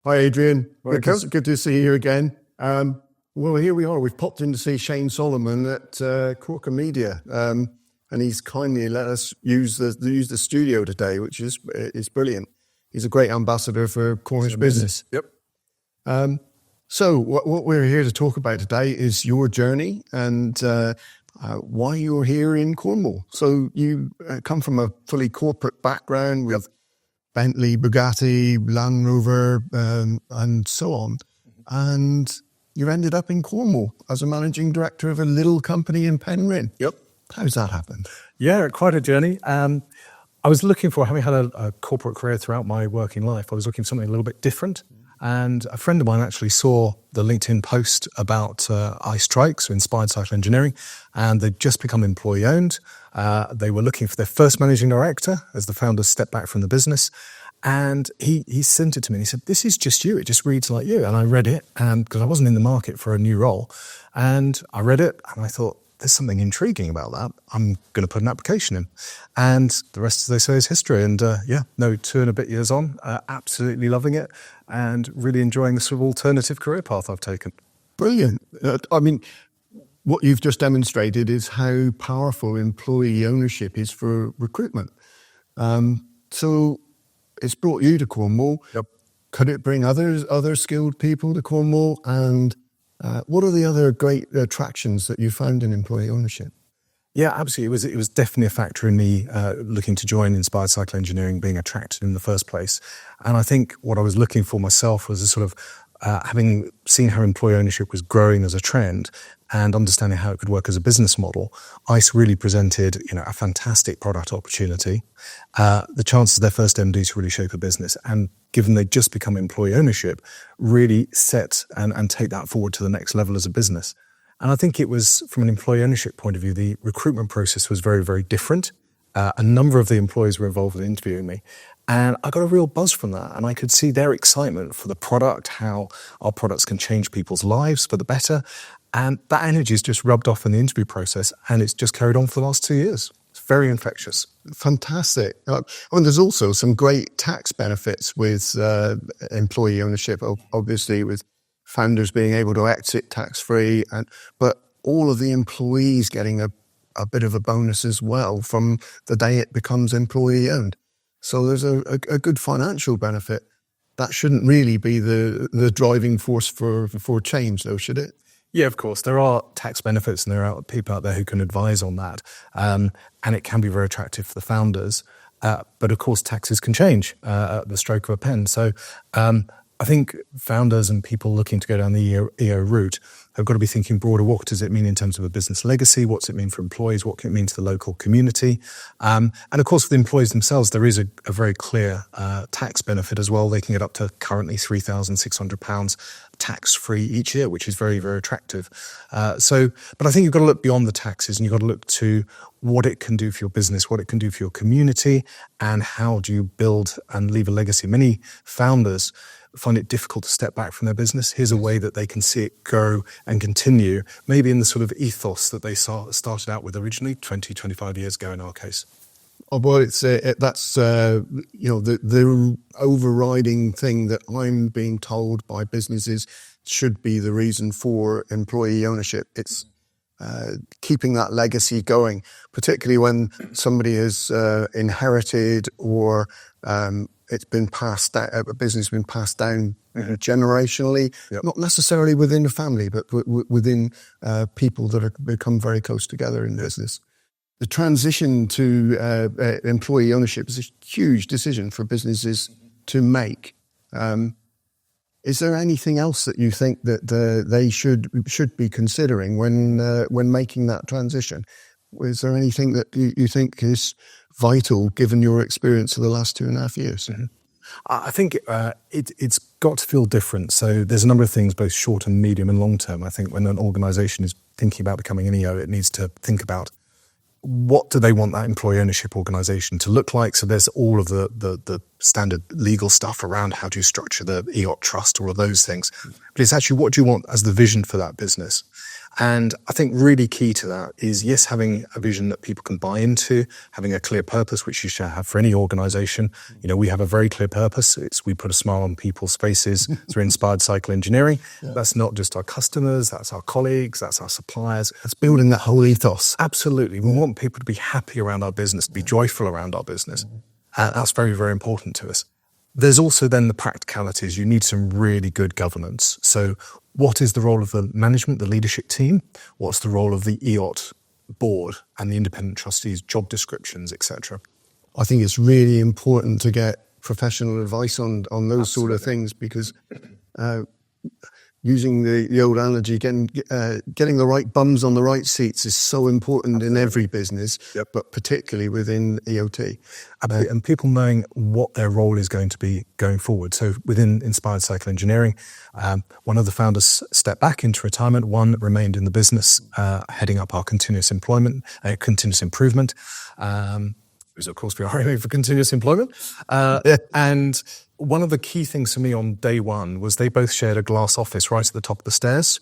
Hi, Adrian. Welcome. Good to see you again. Well, here we are. We've popped in to see Shane Solomon at Corker Media, and he's kindly let us use the studio today, which is brilliant. He's a great ambassador for Cornish business. Yep. So what we're here to talk about today is your journey and why you're here in Cornwall. So you come from a fully corporate background with Bentley, Bugatti, Land Rover, and so on. And you ended up in Cornwall as a managing director of a little company in Penryn. Yep. How's that happened? Yeah, quite a journey. I was looking for, having had a corporate career throughout my working life, I was looking for something a little bit different. And a friend of mine actually saw the LinkedIn post about ICE Trikes, so Inspired Cycle Engineering, and they'd just become employee-owned. They were looking for their first managing director as the founders stepped back from the business. And he sent it to me and he said, "This is just you. It just reads like you." And I read it, and because I wasn't in the market for a new role, and I read it and I thought, there's something intriguing about that. I'm going to put an application in. And the rest, as they say, is history. And 2 and a bit years on, absolutely loving it and really enjoying the sort of alternative career path I've taken. Brilliant. What you've just demonstrated is how powerful employee ownership is for recruitment. So it's brought you to Cornwall. Yep. Could it bring other skilled people to Cornwall? And what are the other great attractions that you found in employee ownership? Yeah, absolutely. It was definitely a factor in me looking to join Inspired Cycle Engineering, being attracted in the first place. And I think what I was looking for myself was a sort of having seen how employee ownership was growing as a trend and understanding how it could work as a business model. ICE really presented, a fantastic product opportunity, the chance of their first MD to really shape a business, and given they'd just become employee ownership, really set and take that forward to the next level as a business. And I think it was, from an employee ownership point of view, the recruitment process was very, very different. A number of the employees were involved in interviewing me, and I got a real buzz from that. And I could see their excitement for the product, how our products can change people's lives for the better. And that energy is just rubbed off in the interview process, and it's just carried on for the last 2 years. It's very infectious. Fantastic. There's also some great tax benefits with employee ownership, obviously with founders being able to exit tax-free, but all of the employees getting a bit of a bonus as well from the day it becomes employee-owned. So there's a good financial benefit. That shouldn't really be the driving force for change, though, should it? Yeah, of course. There are tax benefits, and there are people out there who can advise on that. And it can be very attractive for the founders. But of course, taxes can change at the stroke of a pen. So I think founders and people looking to go down the EO route have got to be thinking broader. What does it mean in terms of a business legacy? What's it mean for employees? What can it mean to the local community? And of course, for the employees themselves, there is a very clear tax benefit as well. They can get up to currently £3,600 tax-free each year, which is very, very attractive. But I think you've got to look beyond the taxes, and you've got to look to what it can do for your business, what it can do for your community, and how do you build and leave a legacy. Many founders find it difficult to step back from their business. Here's a way that they can see it grow and continue, maybe in the sort of ethos that they started out with originally 20, 25 years ago in our case. Oh, well, that's the overriding thing that I'm being told by businesses should be the reason for employee ownership. It's keeping that legacy going, particularly when somebody has inherited or it's been passed down, a business has been passed down generationally, not necessarily within a family, but within people that have become very close together in business. The transition to employee ownership is a huge decision for businesses to make. Is there anything else that you think that they should be considering when making that transition? Is there anything that you think is vital given your experience of the last 2.5 years? Mm-hmm. I think it's got to feel different. So there's a number of things, both short and medium and long term. I think when an organisation is thinking about becoming an EO, it needs to think about what do they want that employee ownership organisation to look like. So there's all of the standard legal stuff around how do you structure the EOT trust, all of those things. But it's actually what do you want as the vision for that business. And I think really key to that is, yes, having a vision that people can buy into, having a clear purpose, which you should have for any organization. We have a very clear purpose. We put a smile on people's faces through inspired cycle engineering. Yeah. That's not just our customers, that's our colleagues, that's our suppliers. It's building that whole ethos. Absolutely. We want people to be happy around our business, to be joyful around our business. That's very, very important to us. There's also then the practicalities. You need some really good governance. So what is the role of the management, the leadership team? What's the role of the EOT board and the independent trustees, job descriptions, etc.? I think it's really important to get professional advice on those Absolutely. Sort of things, because using the old analogy, getting the right bums on the right seats is so important. Absolutely. In every business, yep. But particularly within EOT. And people knowing what their role is going to be going forward. So within Inspired Cycle Engineering, one of the founders stepped back into retirement, one remained in the business, heading up our continuous improvement, because of course we are aiming for continuous employment. Yeah. And one of the key things for me on day one was they both shared a glass office right at the top of the stairs.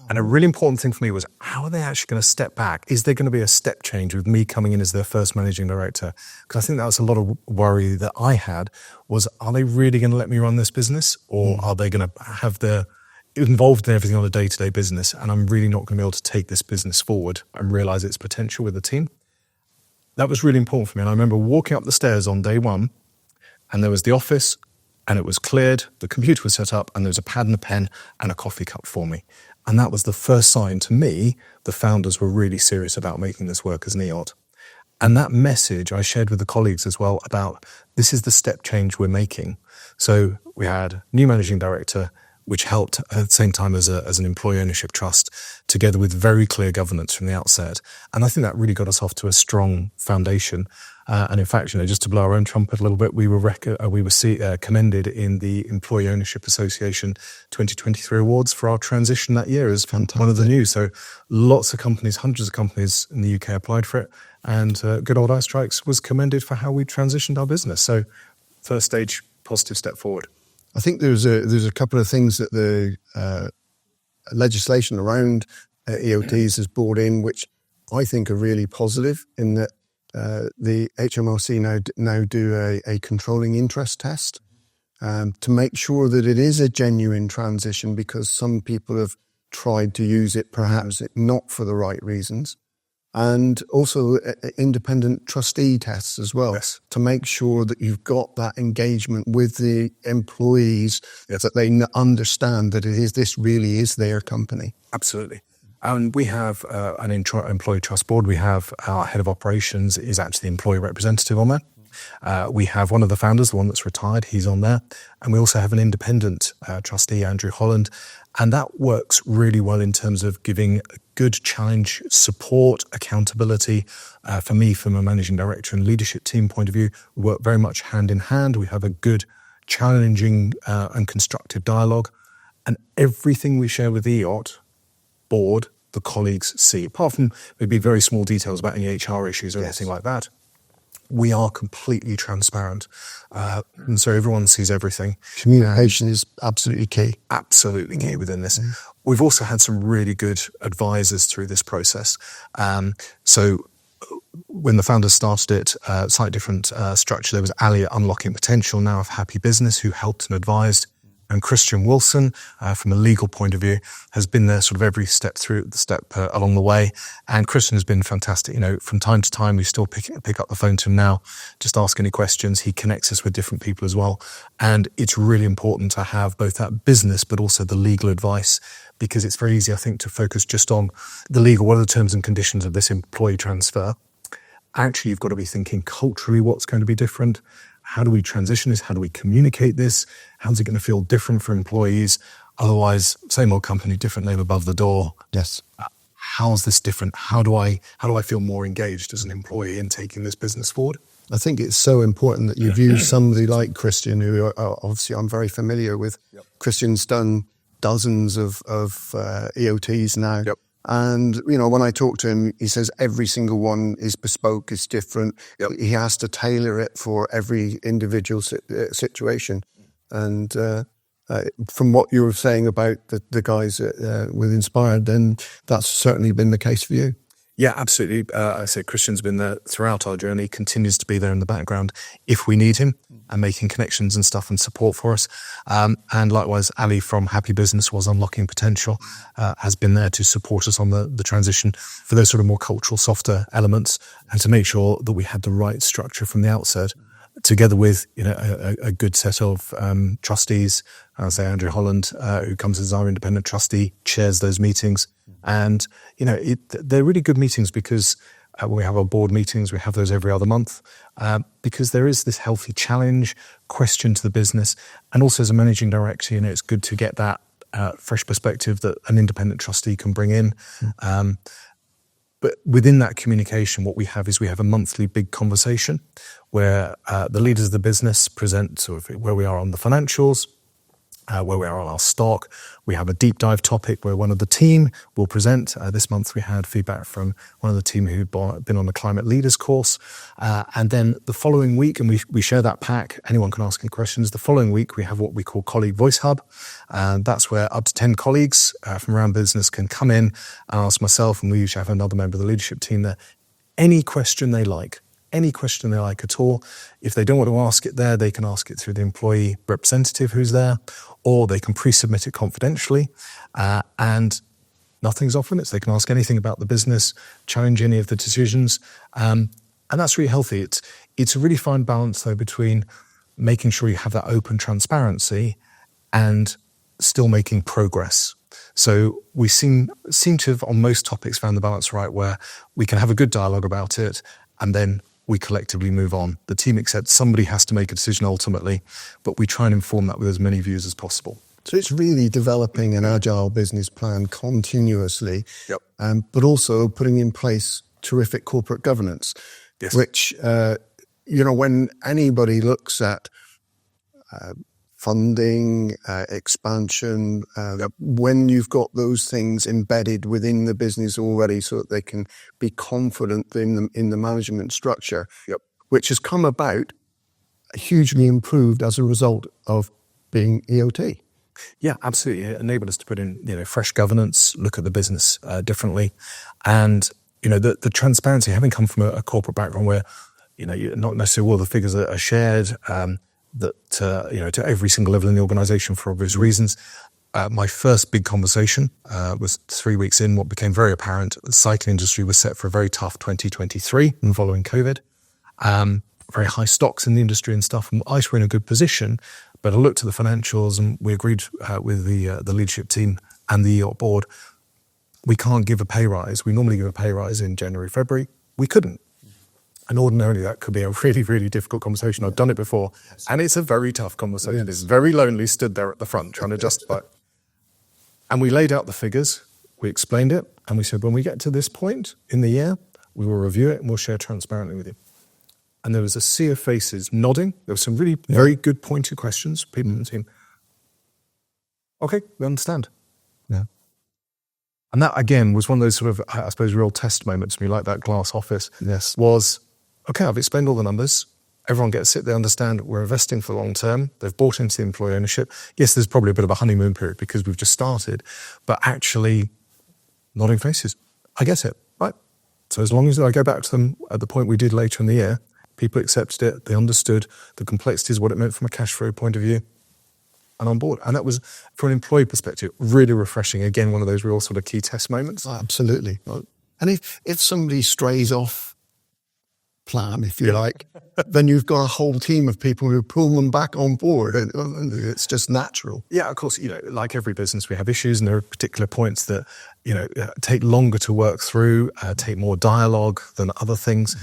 And a really important thing for me was, how are they actually going to step back? Is there going to be a step change with me coming in as their first managing director? Because I think that was a lot of worry that I had, was, are they really going to let me run this business? Or are they going to have their involved in everything on a day-to-day business? And I'm really not going to be able to take this business forward and realize its potential with the team. That was really important for me. And I remember walking up the stairs on day one, and there was the office, and it was cleared, the computer was set up, and there was a pad and a pen and a coffee cup for me. And that was the first sign to me the founders were really serious about making this work as an EOT. And that message I shared with the colleagues as well, about this is the step change we're making. So we had new managing director, which helped at the same time as an employee ownership trust, together with very clear governance from the outset. And I think that really got us off to a strong foundation. And in fact, just to blow our own trumpet a little bit, we were commended in the Employee Ownership Association 2023 awards for our transition that year as fantastic. One of the new. So lots of companies, hundreds of companies in the UK applied for it. And good old ICE Trikes was commended for how we transitioned our business. So first stage, positive step forward. I think there's a couple of things that the legislation around EOTs has brought in, which I think are really positive, in that the HMRC now do a controlling interest test to make sure that it is a genuine transition, because some people have tried to use it perhaps not for the right reasons. And also independent trustee tests as well, yes, to make sure that you've got that engagement with the employees, yes, that they understand that this really is their company. Absolutely. And we have an employee trust board. We have our head of operations is actually the employee representative on there. We have one of the founders, the one that's retired, he's on there. And we also have an independent trustee, Andrew Holland. And that works really well in terms of giving good challenge, support, accountability. For me, from a managing director and leadership team point of view, we work very much hand in hand. We have a good, challenging and constructive dialogue. And everything we share with the EOT board, the colleagues see, apart from maybe very small details about any HR issues or anything like that. We are completely transparent. And so everyone sees everything. Communication is absolutely key. Absolutely key within this. We've also had some really good advisors through this process. So when the founders started it, slightly different structure, there was Ali at Unlocking Potential, now of Happy Business, who helped and advised. And Christian Wilson, from a legal point of view, has been there sort of every step along the way. And Christian has been fantastic. From time to time, we still pick up the phone to him now, just ask any questions. He connects us with different people as well. And it's really important to have both that business, but also the legal advice, because it's very easy, I think, to focus just on the legal. What are the terms and conditions of this employee transfer? Actually, you've got to be thinking culturally what's going to be different. How do we transition this? How do we communicate this? How's it going to feel different for employees? Otherwise, same old company, different name above the door. Yes. How's this different? How do I feel more engaged as an employee in taking this business forward? I think it's so important that you've used somebody like Christian, who obviously I'm very familiar with. Yep. Christian's done dozens of EOTs now. Yep. And, when I talk to him, he says every single one is bespoke, is different. Yep. He has to tailor it for every individual situation. And from what you were saying about the guys with Inspired, then that's certainly been the case for you. Yeah, absolutely. I say Christian's been there throughout our journey, continues to be there in the background if we need him, and making connections and stuff and support for us. And likewise, Ali from Happy Business was Unlocking Potential, has been there to support us on the transition for those sort of more cultural, softer elements, and to make sure that we had the right structure from the outset, together with a good set of trustees. I'll say Andrew Holland, who comes as our independent trustee, chairs those meetings. And, they're really good meetings because when we have our board meetings, we have those every other month, because there is this healthy challenge, question to the business. And also as a managing director, it's good to get that fresh perspective that an independent trustee can bring in. But within that communication, what we have is we have a monthly big conversation where the leaders of the business present sort of where we are on the financials, where we are on our stock. We have a deep dive topic where one of the team will present. This month we had feedback from one of the team who'd been on the climate leaders course. And then the following week, and we share that pack, anyone can ask any questions. The following week we have what we call Colleague Voice Hub. And that's where up to 10 colleagues from around business can come in and ask myself, and we usually have another member of the leadership team there, any question they like. Any question they like at all. If they don't want to ask it there, they can ask it through the employee representative who's there, or they can pre-submit it confidentially, and nothing's off limits. They can ask anything about the business, challenge any of the decisions, and that's really healthy. It's a really fine balance, though, between making sure you have that open transparency and still making progress. So we seem to have, on most topics, found the balance right, where we can have a good dialogue about it, and then we collectively move on. The team accepts somebody has to make a decision ultimately, but we try and inform that with as many views as possible. So it's really developing an agile business plan continuously, Yep. But also putting in place terrific corporate governance, Yes. which, when anybody looks at funding, expansion, when you've got those things embedded within the business already so that they can be confident in the management structure, Yep. which has come about hugely improved as a result of being EOT. Yeah, absolutely. It enabled us to put in, fresh governance, look at the business differently. And, the transparency, having come from a corporate background where, not necessarily all the figures are shared, to every single level in the organization for obvious reasons. My first big conversation was 3 weeks in. What became very apparent, the cycling industry was set for a very tough 2023 and following COVID. Very high stocks in the industry and stuff. And ICE were in a good position, but I looked at the financials and we agreed with the leadership team and the board, we can't give a pay rise. We normally give a pay rise in January, February. We couldn't. And ordinarily that could be a really, really difficult conversation. I've done it before. And it's a very tough conversation. It's very lonely, stood there at the front trying to justify it. And we laid out the figures, we explained it, and we said, when we get to this point in the year, we will review it and we'll share transparently with you. And there was a sea of faces nodding. There were some really very good pointed questions, people in the team. Okay, we understand. Yeah. And that, again, was one of those sort of, I suppose, real test moments for me, like that glass office. Yes. Was, okay, I've explained all the numbers. Everyone gets it. They understand we're investing for the long term. They've bought into the employee ownership. Yes, there's probably a bit of a honeymoon period because we've just started, but actually nodding faces. I get it, right? So as long as I go back to them at the point we did later in the year, people accepted it. They understood the complexities, what it meant from a cash flow point of view, and on board. And that was, from an employee perspective, really refreshing. Again, one of those real sort of key test moments. Oh, absolutely. And if somebody strays off plan, if you like, then you've got a whole team of people who pull them back on board. And it's just natural. Yeah, of course, like every business, we have issues and there are particular points that, take longer to work through, take more dialogue than other things.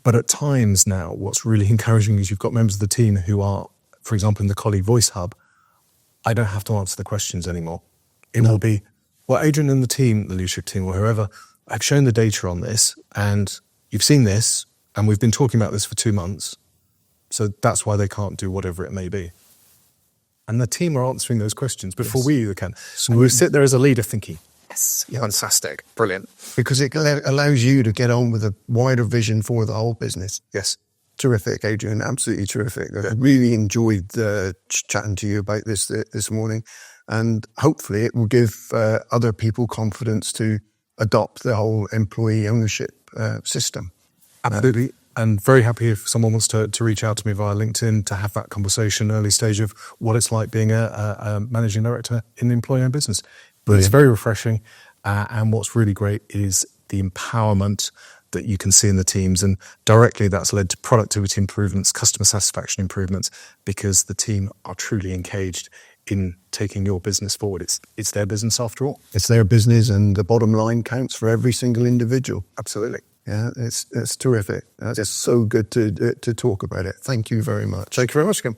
But at times now, what's really encouraging is you've got members of the team who are, for example, in the Colleague Voice Hub, I don't have to answer the questions anymore. It will be, well, Adrian and the team, the leadership team or whoever, I've shown the data on this and you've seen this and we've been talking about this for 2 months. So that's why they can't do whatever it may be. And the team are answering those questions before we either can. So we sit there as a leader thinking, yes, fantastic, brilliant. Because it allows you to get on with a wider vision for the whole business. Yes, terrific, Adrian. Absolutely terrific. I really enjoyed chatting to you about this morning, and hopefully it will give other people confidence to adopt the whole employee ownership system. Absolutely. And very happy if someone wants to reach out to me via LinkedIn to have that conversation, early stage of what it's like being a managing director in the employee-owned business. But it's very refreshing. And what's really great is the empowerment that you can see in the teams. And directly that's led to productivity improvements, customer satisfaction improvements, because the team are truly engaged in taking your business forward. It's their business after all. It's their business, and the bottom line counts for every single individual. Absolutely. Yeah, it's terrific. It's so good to talk about it. Thank you very much. Thank you very much, Kim.